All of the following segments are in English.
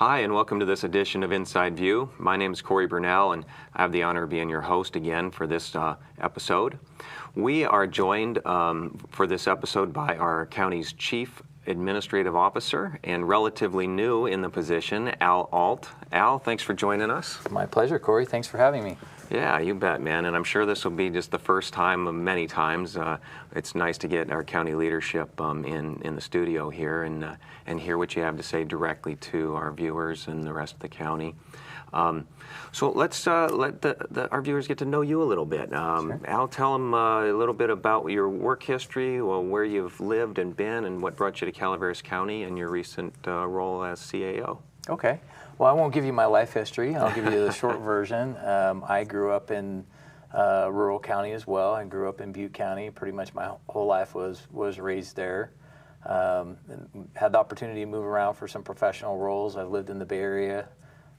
Hi, and welcome to this edition of Inside View. My name is Cory Burnell, and I have the honor of being your host again for this episode. We are joined for this episode by our county's Chief Administrative Officer and relatively new in the position, Al Alt. Al, thanks for joining us. My pleasure, Cory. Thanks for having me. Yeah, you bet, man. And I'm sure this will be just the first time of many times. It's nice to get our county leadership in the studio here and hear what you have to say directly to our viewers and the rest of the county. So let's let our viewers get to know you a little bit. Sure. Al, tell them a little bit about your work history, well, where you've lived and been, and what brought you to Calaveras County and your recent role as CAO. Okay. Well, I won't give you my life history. I'll give you the short version. I grew up in rural county as well. I grew up in Butte County. Pretty much my whole life was raised there. Had the opportunity to move around for some professional roles. I've lived in the Bay Area.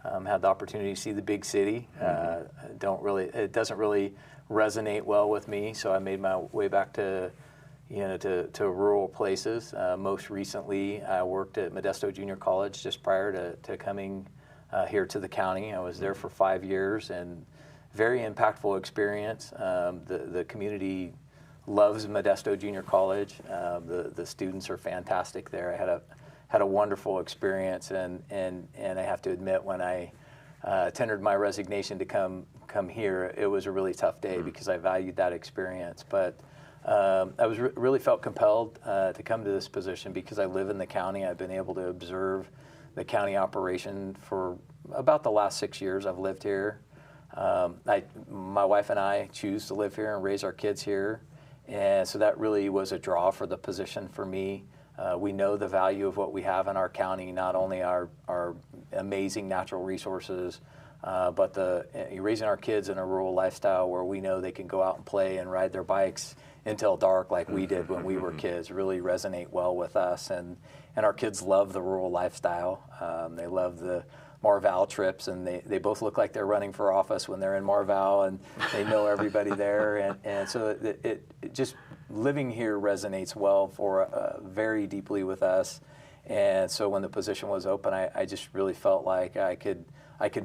Had the opportunity to see the big city. It doesn't really resonate well with me, so I made my way back to rural places. Most recently, I worked at Modesto Junior College just prior to coming here to the county. I was there for 5 years, and very impactful experience. The community loves Modesto Junior College. The students are fantastic there. I had a wonderful experience, and I have to admit, when I tendered my resignation to come here, it was a really tough day because I valued that experience. But I was really felt compelled to come to this position because I live in the county. I've been able to observe the county operation for about the last 6 years I've lived here. My wife and I choose to live here and raise our kids here, and so that really was a draw for the position for me. We know the value of what we have in our county, not only our amazing natural resources, but raising our kids in a rural lifestyle where we know they can go out and play and ride their bikes until dark like we did when we were kids really resonate well with us. And our kids love the rural lifestyle. They love the Marval trips, and they both look like they're running for office when they're in Marval, and they know everybody there. And so it just living here resonates well very deeply with us. And so when the position was open, I just really felt like I could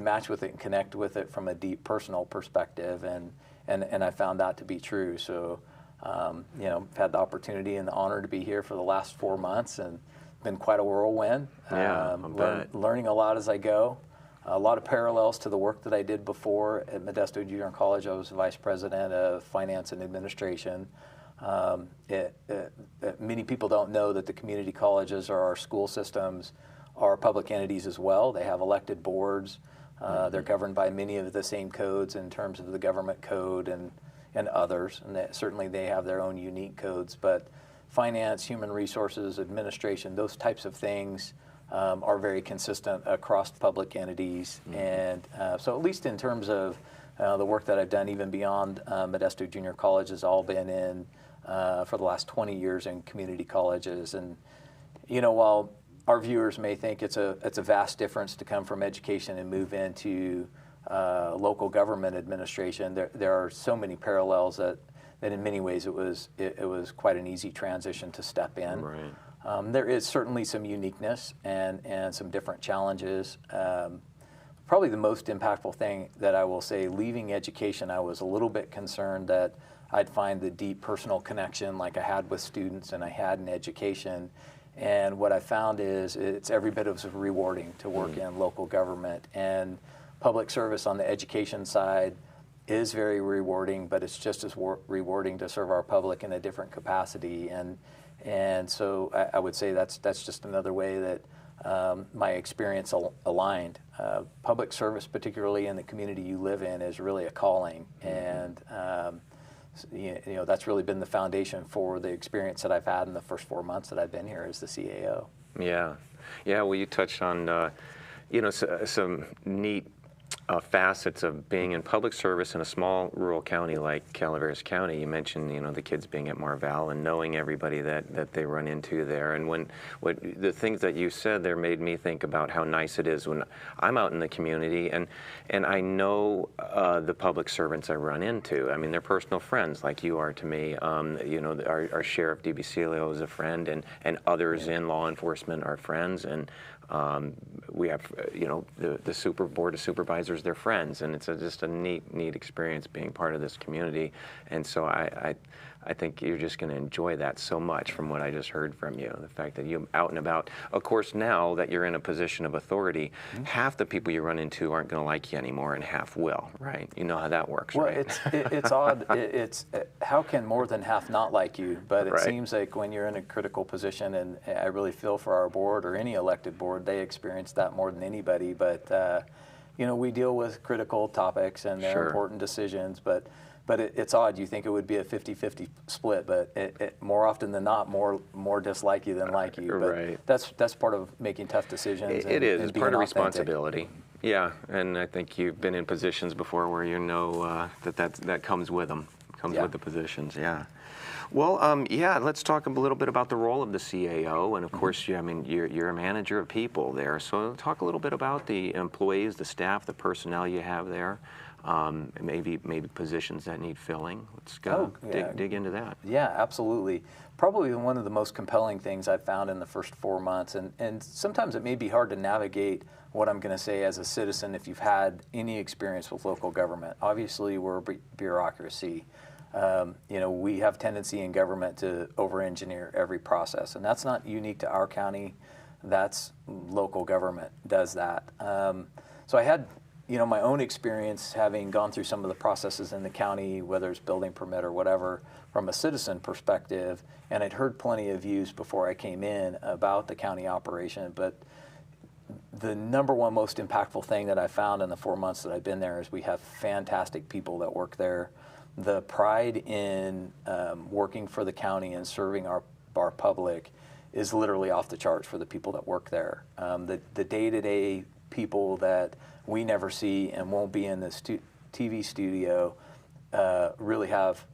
match with it and connect with it from a deep personal perspective, and I found that to be true. So I've had the opportunity and the honor to be here for the last 4 months, and been quite a whirlwind. Yeah, learning a lot as I go. A lot of parallels to the work that I did before at Modesto Junior College. I was Vice President of Finance and Administration. Many people don't know that the community colleges or our school systems are public entities as well. They have elected boards. They're governed by many of the same codes in terms of the government code and others, and certainly they have their own unique codes. But finance, human resources, administration, those types of things are very consistent across public entities. And so at least in terms of the work that I've done, even beyond Modesto Junior College, has all been in for the last 20 years in community colleges. And while our viewers may think it's a vast difference to come from education and move into local government administration, there are so many parallels that in many ways it was quite an easy transition to step in. Right. There is certainly some uniqueness and some different challenges. Probably the most impactful thing that I will say, leaving education, I was a little bit concerned that I'd find the deep personal connection like I had with students and I had in education. And what I found is it's every bit as rewarding to work in local government. And public service on the education side is very rewarding, but it's just as rewarding to serve our public in a different capacity. And so I would say that's just another way that my experience aligned. Public service, particularly in the community you live in, is really a calling. And that's really been the foundation for the experience that I've had in the first 4 months that I've been here as the CAO. Yeah. Well, you touched on some neat facets of being in public service in a small rural county like Calaveras County. You mentioned, the kids being at Marval and knowing everybody that they run into there. And the things that you said there made me think about how nice it is when I'm out in the community and I know the public servants I run into. I mean, they're personal friends like you are to me. Our Sheriff DiBasilio is a friend, and others in law enforcement are friends. And We have, the board of supervisors, they're friends, and it's just a neat experience being part of this community. And so I think you're just going to enjoy that so much from what I just heard from you. The fact that you're out and about. Of course, now that you're in a position of authority, half the people you run into aren't going to like you anymore, and half will, right? You know how that works, well, right? it's odd. How can more than half not like you? But it Right. seems like when you're in a critical position, and I really feel for our board or any elected board, they experience that more than anybody. But we deal with critical topics and they're Sure. important decisions, but it's odd. You think it would be a 50-50 split, but more often than not, more dislike you than like you. But Right. that's part of making tough decisions. It is. And It's part of being authentic. responsibility. Yeah, and I think you've been in positions before where you know that comes with them, Yeah. with the positions. Yeah. Well, let's talk a little bit about the role of the CAO, and of course, you're a manager of people there. So talk a little bit about the employees, the staff, the personnel you have there. Maybe positions that need filling. Let's go dig into that. Yeah, absolutely. Probably one of the most compelling things I've found in the first 4 months, and sometimes it may be hard to navigate what I'm going to say as a citizen if you've had any experience with local government. Obviously, we're a bureaucracy. We have tendency in government to over-engineer every process, and that's not unique to our county. That's local government does that. So I had my own experience having gone through some of the processes in the county, whether it's building permit or whatever, from a citizen perspective, and I'd heard plenty of views before I came in about the county operation, but the number one most impactful thing that I found in the 4 months that I've been there is we have fantastic people that work there. The pride in working for the county and serving our public is literally off the charts for the people that work there. The day-to-day people that we never see and won't be in this TV studio really have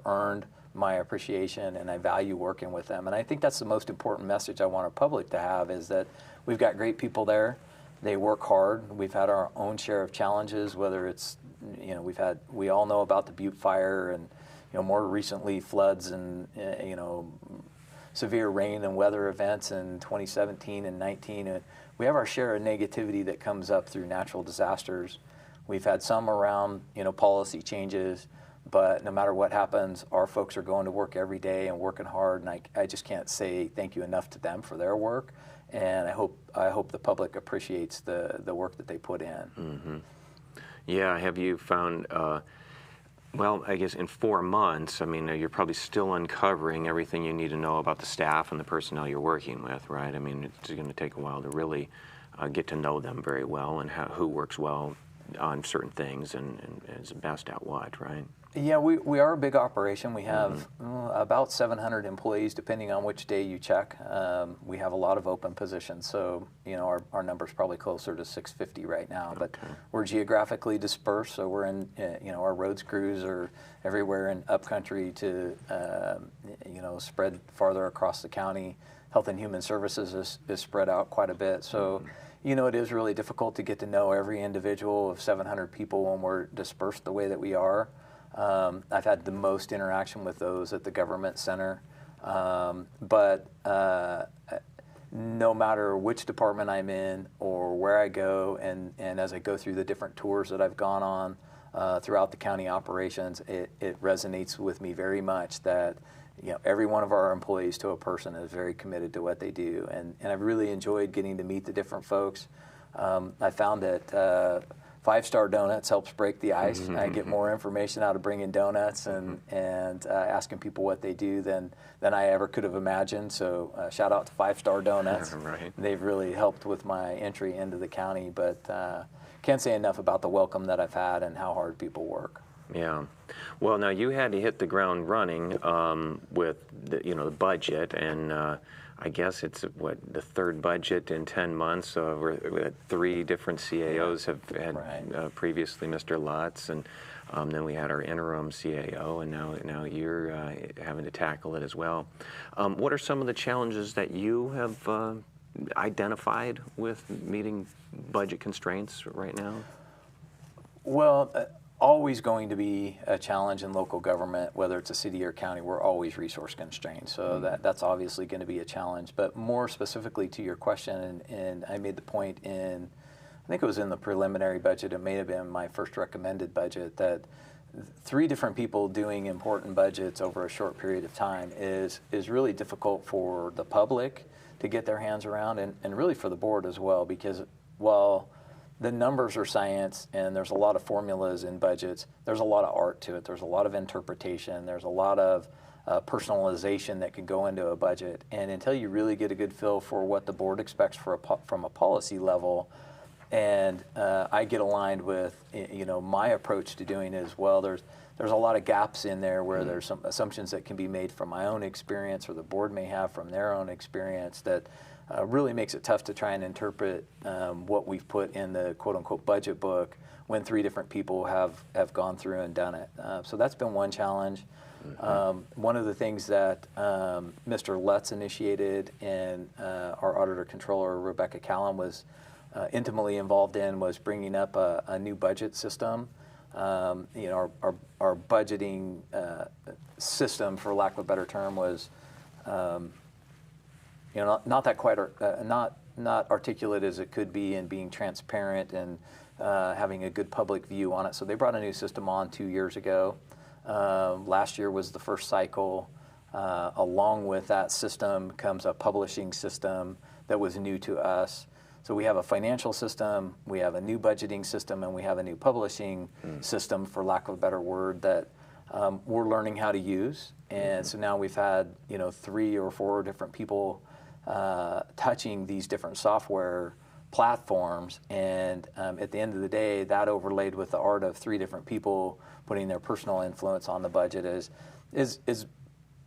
earned my appreciation, and I value working with them. And I think that's the most important message I want our public to have, is that we've got great people there. They work hard. We've had our own share of challenges, whether it's, we all know about the Butte fire, and, more recently floods and, severe rain and weather events in 2017 and 19. We have our share of negativity that comes up through natural disasters. We've had some around, policy changes, but no matter what happens, our folks are going to work every day and working hard, and I just can't say thank you enough to them for their work, and I hope the public appreciates the work that they put in. Mm-hmm. Yeah, have you found, I guess in 4 months, you're probably still uncovering everything you need to know about the staff and the personnel you're working with, right? It's going to take a while to really get to know them very well, and who works well on certain things and is best at what, right? Yeah, we are a big operation. We have about 700 employees, depending on which day you check. We have a lot of open positions, so our number's probably closer to 650 right now. But we're geographically dispersed, so we're in our roads crews are everywhere in upcountry to spread farther across the county. Health and Human Services is spread out quite a bit, so. It is really difficult to get to know every individual of 700 people when we're dispersed the way that we are. I've had the most interaction with those at the government center, but no matter which department I'm in or where I go, and as I go through the different tours that I've gone on throughout the county operations, it resonates with me very much that every one of our employees to a person is very committed to what they do, and I've really enjoyed getting to meet the different folks. I found that 5-Star Donuts helps break the ice. I get more information out of bringing donuts and asking people what they do than I ever could have imagined. So shout out to 5-Star Donuts. Right. They've really helped with my entry into the county, but can't say enough about the welcome that I've had and how hard people work. Yeah. Well, now you had to hit the ground running with the budget, and I guess it's the third budget in 10 months. We're 3 different CAOs have had Right. previously, Mr. Lutz, and then we had our interim CAO, and now you're having to tackle it as well. What are some of the challenges that you have identified with meeting budget constraints right now? Well, always going to be a challenge in local government, whether it's a city or county. We're always resource constrained, so that's obviously going to be a challenge. But more specifically to your question, and I made the point in, I think it was in the preliminary budget, it may have been my first recommended budget, that 3 different people doing important budgets over a short period of time is really difficult for the public to get their hands around, and really for the board as well, because while the numbers are science and there's a lot of formulas in budgets, there's a lot of art to it. There's a lot of interpretation. There's a lot of personalization that can go into a budget. And until you really get a good feel for what the board expects from a policy level, and I get aligned with my approach to doing it as well, there's a lot of gaps in there where there's some assumptions that can be made from my own experience or the board may have from their own experience that really makes it tough to try and interpret what we've put in the quote-unquote budget book when 3 different people have gone through and done it. So that's been one challenge. One of the things that Mr. Lutz initiated and our auditor controller, Rebecca Callum, was intimately involved in was bringing up a new budget system. Our budgeting system, for lack of a better term, was not that quite not articulate as it could be, and being transparent and having a good public view on it. So they brought a new system on 2 years ago. Last year was the first cycle. Along with that system comes a publishing system that was new to us. So we have a financial system, we have a new budgeting system, and we have a new publishing system, for lack of a better word, that we're learning how to use. And so now we've had 3 or 4 different people touching these different software platforms, and at the end of the day, that overlaid with the art of 3 different people putting their personal influence on the budget is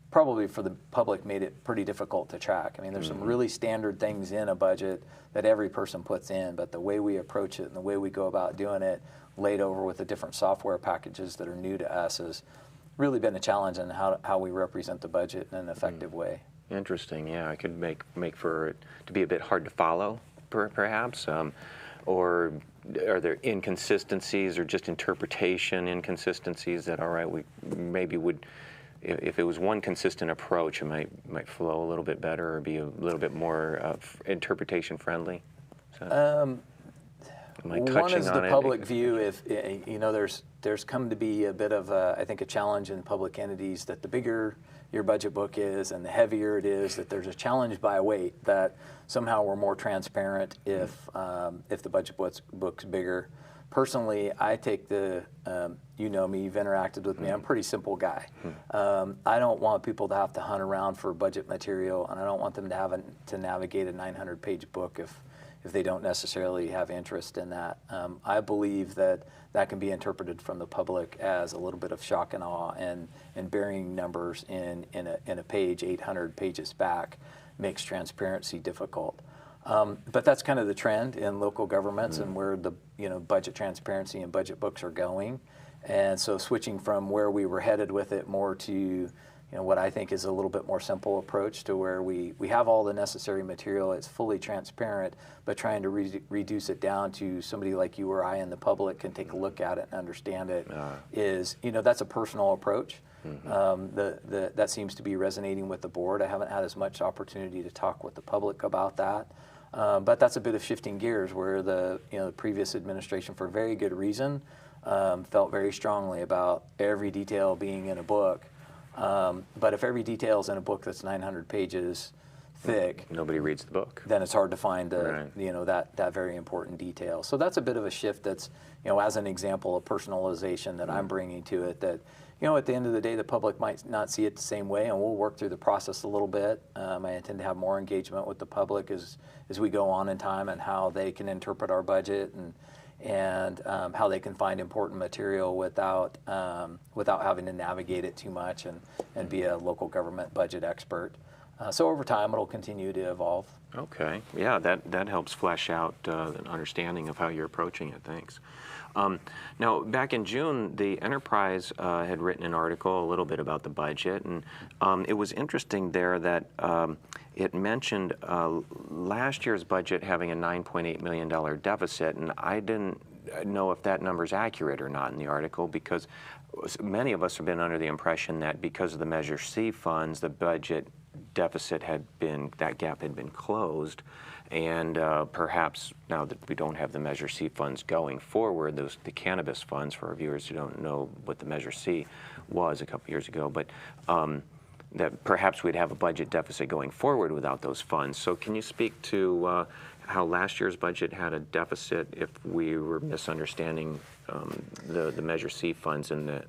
probably for the public made it pretty difficult to track. I mean, there's some really standard things in a budget that every person puts in, but the way we approach it and the way we go about doing it, laid over with the different software packages that are new to us, has really been a challenge in how we represent the budget in an effective way. Interesting. Yeah, it could make for it to be a bit hard to follow, perhaps, or are there inconsistencies or just interpretation inconsistencies that, all right, we maybe would, if it was one consistent approach, it might flow a little bit better or be a little bit more interpretation friendly? Am I touching one is the on public view. If there's come to be a bit of I think a challenge in public entities that the bigger your budget book is and the heavier it is, that there's a challenge by weight that somehow we're more transparent if the budget book's bigger. Personally, I take the, me, you've interacted with me, I'm a pretty simple guy. I don't want people to have to hunt around for budget material, and I don't want them to navigate a 900-page book if they don't necessarily have interest in that. I believe that can be interpreted from the public as a little bit of shock and awe, and burying numbers in a page 800 pages back makes transparency difficult. But that's kind of the trend in local governments and where the budget transparency and budget books are going. And so switching from where we were headed with it more to what I think is a little bit more simple approach to where we have all the necessary material, it's fully transparent, but trying to reduce it down to somebody like you or I in the public can take a look at it and understand it is, that's a personal approach. That seems to be resonating with the board. I haven't had as much opportunity to talk with the public about that. But that's a bit of shifting gears where the previous administration, for very good reason, felt very strongly about every detail being in a book. But if every detail is in a book that's 900 pages thick, nobody reads the book. Then it's hard to find that very important detail. So that's a bit of a shift. That's as an example of personalization that I'm bringing to it. That at the end of the day, the public might not see it the same way, and we'll work through the process a little bit. I intend to have more engagement with the public as we go on in time, and how they can interpret our budget and how they can find important material without having to navigate it too much and be a local government budget expert. So over time, it'll continue to evolve. Okay. Yeah, that helps flesh out an understanding of how you're approaching it. Thanks. Now, back in June, the Enterprise had written an article a little bit about the budget, and it was interesting there that it mentioned last year's budget having a $9.8 million deficit, and I didn't know if that number is accurate or not in the article, because many of us have been under the impression that because of the Measure C funds, the budget deficit that gap had been closed, and perhaps now that we don't have the Measure C funds going forward, the cannabis funds, for our viewers who don't know what the Measure C was a couple years ago, but that perhaps we'd have a budget deficit going forward without those funds. So can you speak to how last year's budget had a deficit if we were misunderstanding the Measure C funds and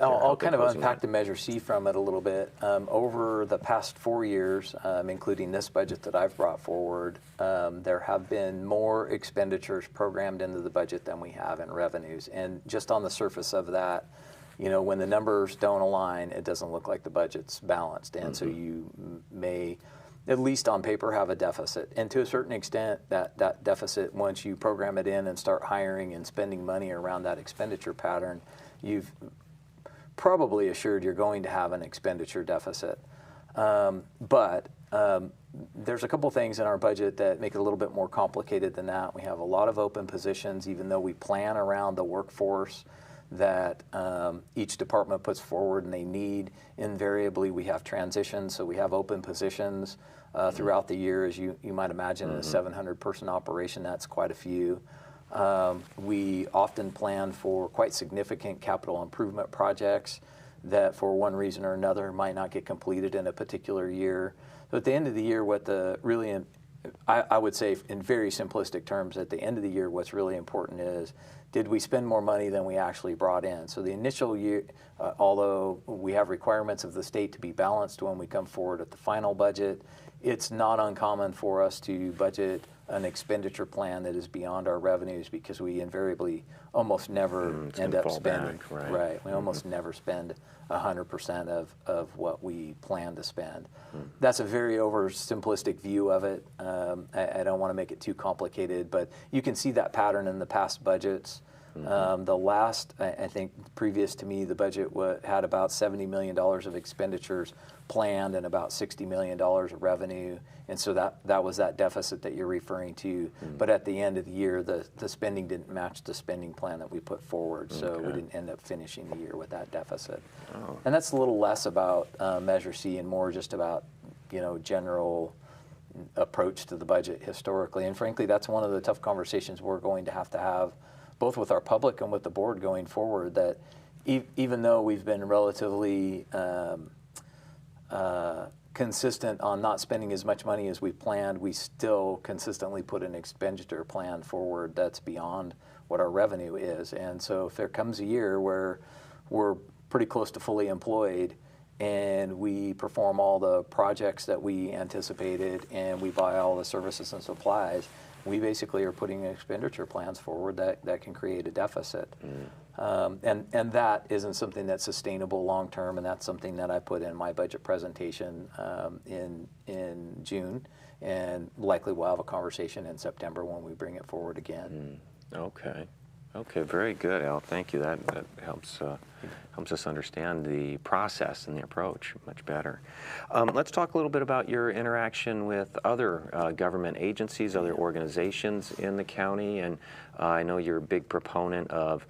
I'll kind of unpack the Measure C from it a little bit. Over the past 4 years, including this budget that I've brought forward, there have been more expenditures programmed into the budget than we have in revenues. And just on the surface of that, when the numbers don't align, it doesn't look like the budget's balanced. And so you may, at least on paper, have a deficit. And to a certain extent, that deficit, once you program it in and start hiring and spending money around that expenditure pattern, you've probably assured you're going to have an expenditure deficit. But there's a couple things in our budget that make it a little bit more complicated than that. We have a lot of open positions, even though we plan around the workforce that each department puts forward and they need. Invariably, we have transitions, so we have open positions throughout the year. As you might imagine, in a 700-person operation, that's quite a few. We often plan for quite significant capital improvement projects that, for one reason or another, might not get completed in a particular year. So at the end of the year, I would say, in very simplistic terms, at the end of the year, what's really important is, did we spend more money than we actually brought in? So the initial year, although we have requirements of the state to be balanced when we come forward at the final budget, it's not uncommon for us to budget an expenditure plan that is beyond our revenues, because we invariably almost never end up spending. Right. We almost never spend 100% of what we plan to spend. That's a very oversimplistic view of it. I don't want to make it too complicated, but you can see that pattern in the past budgets. The last, I think, previous to me, the budget had about $70 million of expenditures planned and about $60 million of revenue, and so that was that deficit that you're referring to. But at the end of the year, the spending didn't match the spending plan that we put forward, so we didn't end up finishing the year with that deficit. And that's a little less about Measure C and more just about general approach to the budget historically. And frankly, that's one of the tough conversations we're going to have both with our public and with the board going forward, that even though we've been relatively consistent on not spending as much money as we planned, we still consistently put an expenditure plan forward that's beyond what our revenue is. And so if there comes a year where we're pretty close to fully employed and we perform all the projects that we anticipated and we buy all the services and supplies, we basically are putting expenditure plans forward that can create a deficit. And that isn't something that's sustainable long term, and that's something that I put in my budget presentation in June, and likely we'll have a conversation in September when we bring it forward again. Okay, very good, Al. Thank you. That helps us understand the process and the approach much better. Let's talk a little bit about your interaction with other government agencies, other organizations in the county, and I know you're a big proponent of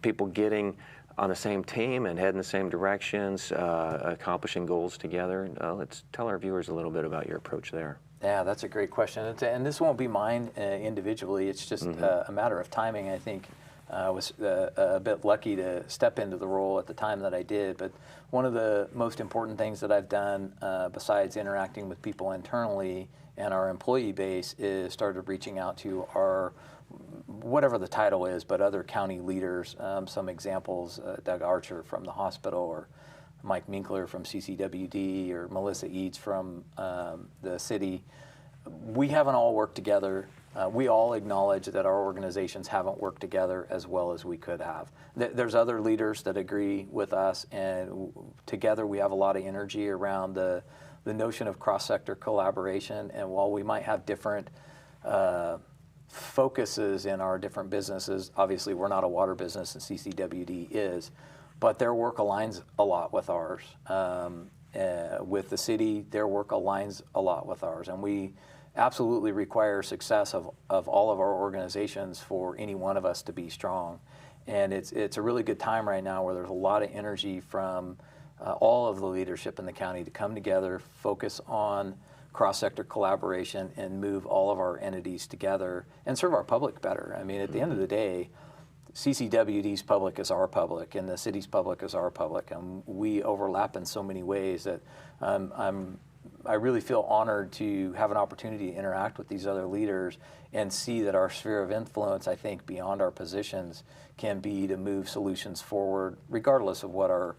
people getting on the same team and heading the same directions, accomplishing goals together. Let's tell our viewers a little bit about your approach there. Yeah, that's a great question. And this won't be mine individually. It's just a matter of timing. I think I was a bit lucky to step into the role at the time that I did. But one of the most important things that I've done, besides interacting with people internally and our employee base, is started reaching out to our, whatever the title is, but other county leaders. Some examples, Doug Archer from the hospital, or Mike Minkler from CCWD, or Melissa Eads from the city. We haven't all worked together. We all acknowledge that our organizations haven't worked together as well as we could have. There's other leaders that agree with us, and together we have a lot of energy around the notion of cross-sector collaboration. And while we might have different focuses in our different businesses, obviously we're not a water business and CCWD is, but their work aligns a lot with ours. With the city, their work aligns a lot with ours. And we absolutely require success of all of our organizations for any one of us to be strong. And it's a really good time right now where there's a lot of energy from all of the leadership in the county to come together, focus on cross-sector collaboration, and move all of our entities together and serve our public better. I mean, at the end of the day, CCWD's public is our public, and the city's public is our public, and we overlap in so many ways that I really feel honored to have an opportunity to interact with these other leaders and see that our sphere of influence, I think, beyond our positions, can be to move solutions forward, regardless of what our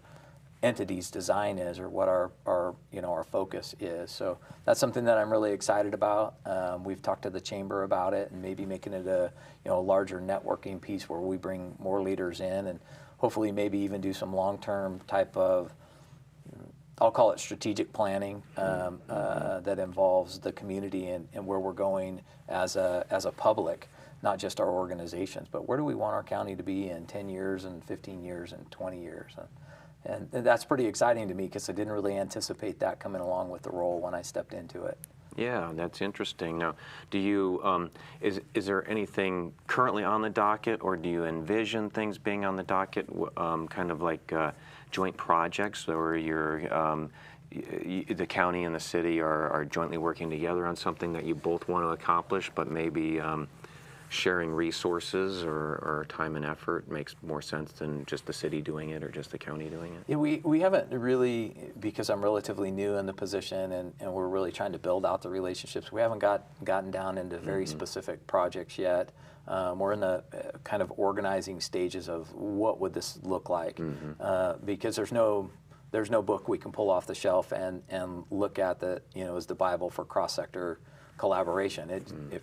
entity's design is or what our focus is. So that's something that I'm really excited about. We've talked to the chamber about it and maybe making it a larger networking piece where we bring more leaders in and hopefully maybe even do some long-term type of, I'll call it strategic planning that involves the community and where we're going as a public, not just our organizations, but where do we want our county to be in 10 years and 15 years and 20 years. And that's pretty exciting to me because I didn't really anticipate that coming along with the role when I stepped into it. Yeah, that's interesting. Now, do you is there anything currently on the docket, or do you envision things being on the docket, kind of like joint projects, where the county and the city are jointly working together on something that you both want to accomplish, but maybe sharing resources or time and effort makes more sense than just the city doing it or just the county doing it? Yeah, we haven't really, because I'm relatively new in the position and we're really trying to build out the relationships, we haven't gotten down into very specific projects yet. We're in the kind of organizing stages of what would this look like, because there's no book we can pull off the shelf and look at that as the Bible for cross-sector collaboration.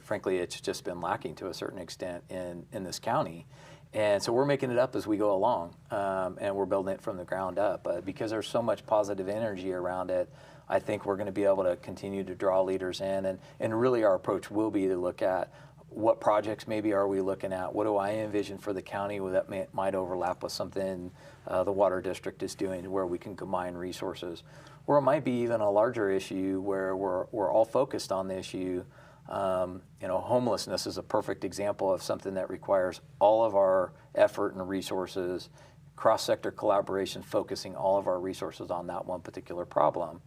Frankly, it's just been lacking to a certain extent in this county. And so we're making it up as we go along, and we're building it from the ground up. But because there's so much positive energy around it, I think we're going to be able to continue to draw leaders in. And really our approach will be to look at what projects maybe are we looking at? What do I envision for the county that might overlap with something the water district is doing where we can combine resources? Or it might be even a larger issue where we're all focused on the issue. Homelessness is a perfect example of something that requires all of our effort and resources, cross-sector collaboration, focusing all of our resources on that one particular problem.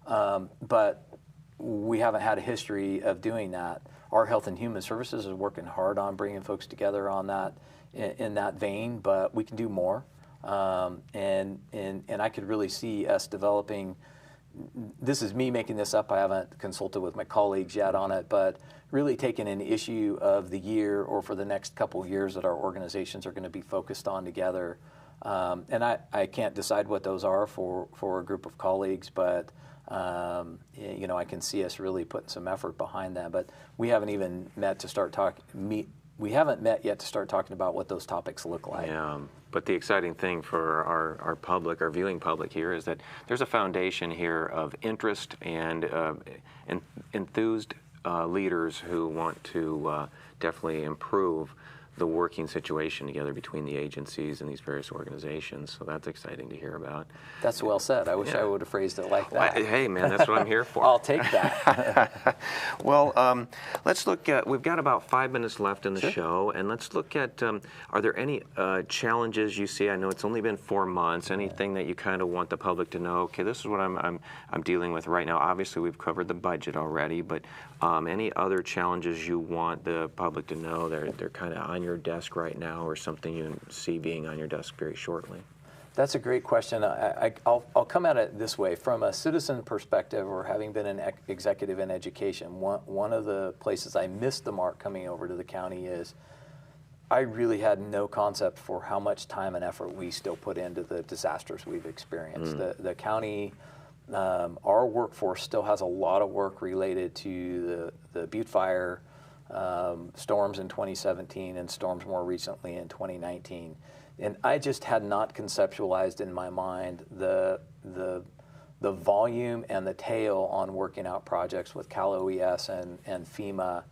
But we haven't had a history of doing that. Our Health and Human Services is working hard on bringing folks together on that in that vein, but we can do more. And I could really see us developing. This is me making this up. I haven't consulted with my colleagues yet on it, but really taking an issue of the year or for the next couple of years that our organizations are going to be focused on together. And I can't decide what those are for a group of colleagues, but I can see us really putting some effort behind that. But we haven't even met to start we haven't met yet to start talking about what those topics look like. Yeah, but the exciting thing for our public, our viewing public here, is that there's a foundation here of interest and enthused leaders who want to definitely improve the working situation together between the agencies and these various organizations. So that's exciting to hear about. That's well said. I wish I would have phrased it like that. Well, hey, man, that's what I'm here for. I'll take that. Well, let's look at, we've got about 5 minutes left in the show, and let's look at, are there any challenges you see? I know it's only been 4 months. Anything that you kind of want the public to know? Okay, this is what I'm dealing with right now. Obviously, we've covered the budget already, but any other challenges you want the public to know? They're kind of on your desk right now, or something you see being on your desk very shortly? That's a great question. I'll come at it this way. From a citizen perspective, or having been an executive in education, one of the places I missed the mark coming over to the county is I really had no concept for how much time and effort we still put into the disasters we've experienced. The county, our workforce still has a lot of work related to the Butte Fire, storms in 2017 and storms more recently in 2019. And I just had not conceptualized in my mind the volume and the tail on working out projects with CAO and FEMA,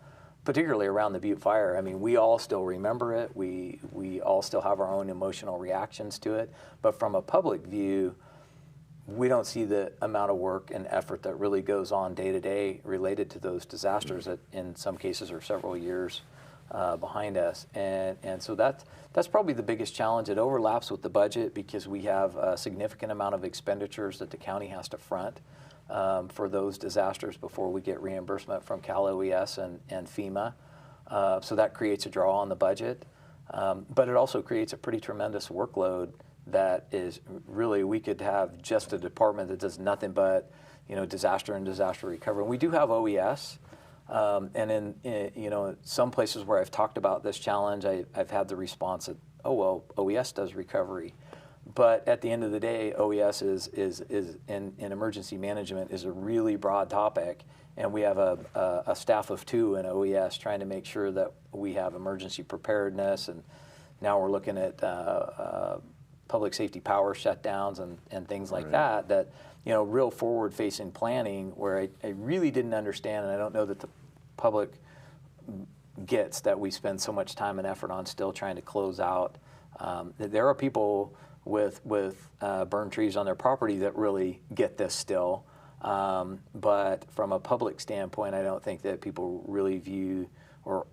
particularly around the Butte Fire. I mean, we all still remember it. We all still have our own emotional reactions to it. But from a public view, we don't see the amount of work and effort that really goes on day to day related to those disasters that in some cases are several years behind us. And so that's probably the biggest challenge. It overlaps with the budget because we have a significant amount of expenditures that the county has to front for those disasters before we get reimbursement from CalOES and FEMA. So that creates a draw on the budget. But it also creates a pretty tremendous workload that is really, we could have just a department that does nothing but, disaster and disaster recovery. And we do have OES. And in some places where I've talked about this challenge, I've had the response that, oh, well, OES does recovery. But at the end of the day, OES is in emergency management is a really broad topic. And we have a staff of 2 in OES trying to make sure that we have emergency preparedness. And now we're looking at public safety power shutdowns and things like that, real forward-facing planning where I really didn't understand, and I don't know that the public gets that we spend so much time and effort on still trying to close out. There are people with burned trees on their property that really get this still. But from a public standpoint, I don't think that people really view or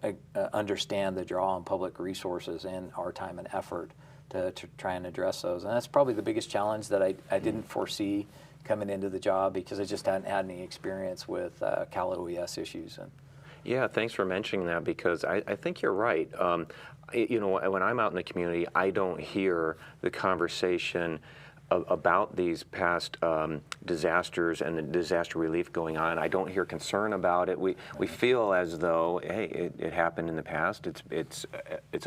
understand the draw on public resources and our time and effort to try and address those. And that's probably the biggest challenge that I didn't foresee coming into the job because I just hadn't had any experience with CalOES issues. Yeah, thanks for mentioning that because I think you're right. When I'm out in the community, I don't hear the conversation about these past disasters and the disaster relief going on. I don't hear concern about it. We feel as though, hey, it happened in the past. It's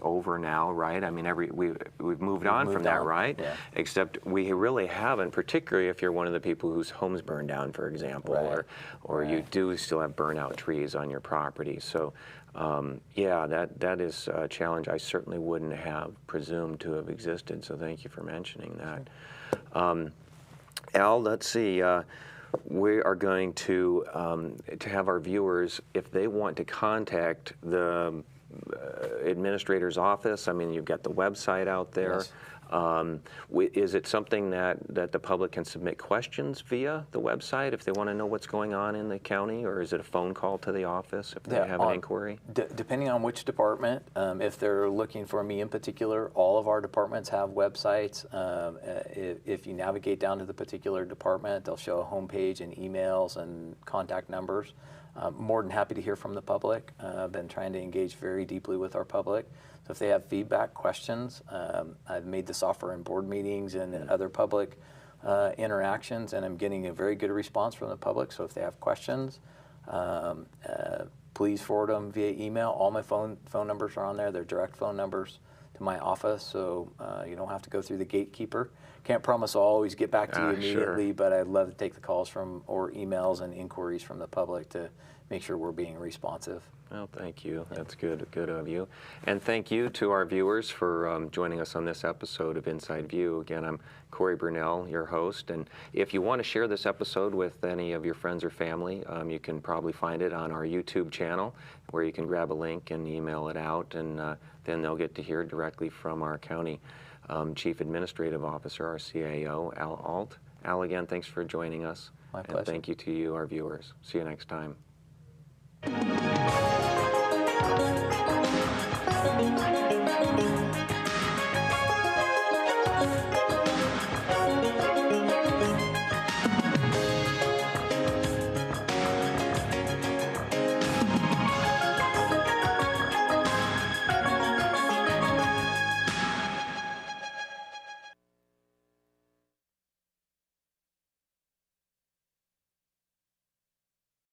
over now, right? I mean, we've moved on from that, right? Yeah. Except we really haven't, particularly if you're one of the people whose homes burned down, for example, or you do still have burnout trees on your property. So. Yeah, that is a challenge I certainly wouldn't have presumed to have existed, so thank you for mentioning that. Al, let's see, we are going to have our viewers, if they want to contact the administrator's office, I mean, you've got the website out there. Yes. Is it something that the public can submit questions via the website if they want to know what's going on in the county, or is it a phone call to the office if they have an inquiry? Depending on which department, if they're looking for me in particular, all of our departments have websites. If you navigate down to the particular department, they'll show a homepage and emails and contact numbers. More than happy to hear from the public. I've been trying to engage very deeply with our public. So if they have feedback, questions, I've made this offer in board meetings and in other public interactions, and I'm getting a very good response from the public. So if they have questions, please forward them via email. All my phone numbers are on there. They're direct phone numbers to my office, so you don't have to go through the gatekeeper. Can't promise I'll always get back to you immediately, but I'd love to take the calls or emails and inquiries from the public to make sure we're being responsive. Well, thank you. That's good of you. And thank you to our viewers for joining us on this episode of Inside View. Again, I'm Cory Burnell, your host. And if you want to share this episode with any of your friends or family, you can probably find it on our YouTube channel where you can grab a link and email it out. And then they'll get to hear directly from our county Chief Administrative Officer, our CAO, Al Alt. Al, again, thanks for joining us. My pleasure. And thank you to you, our viewers. See you next time.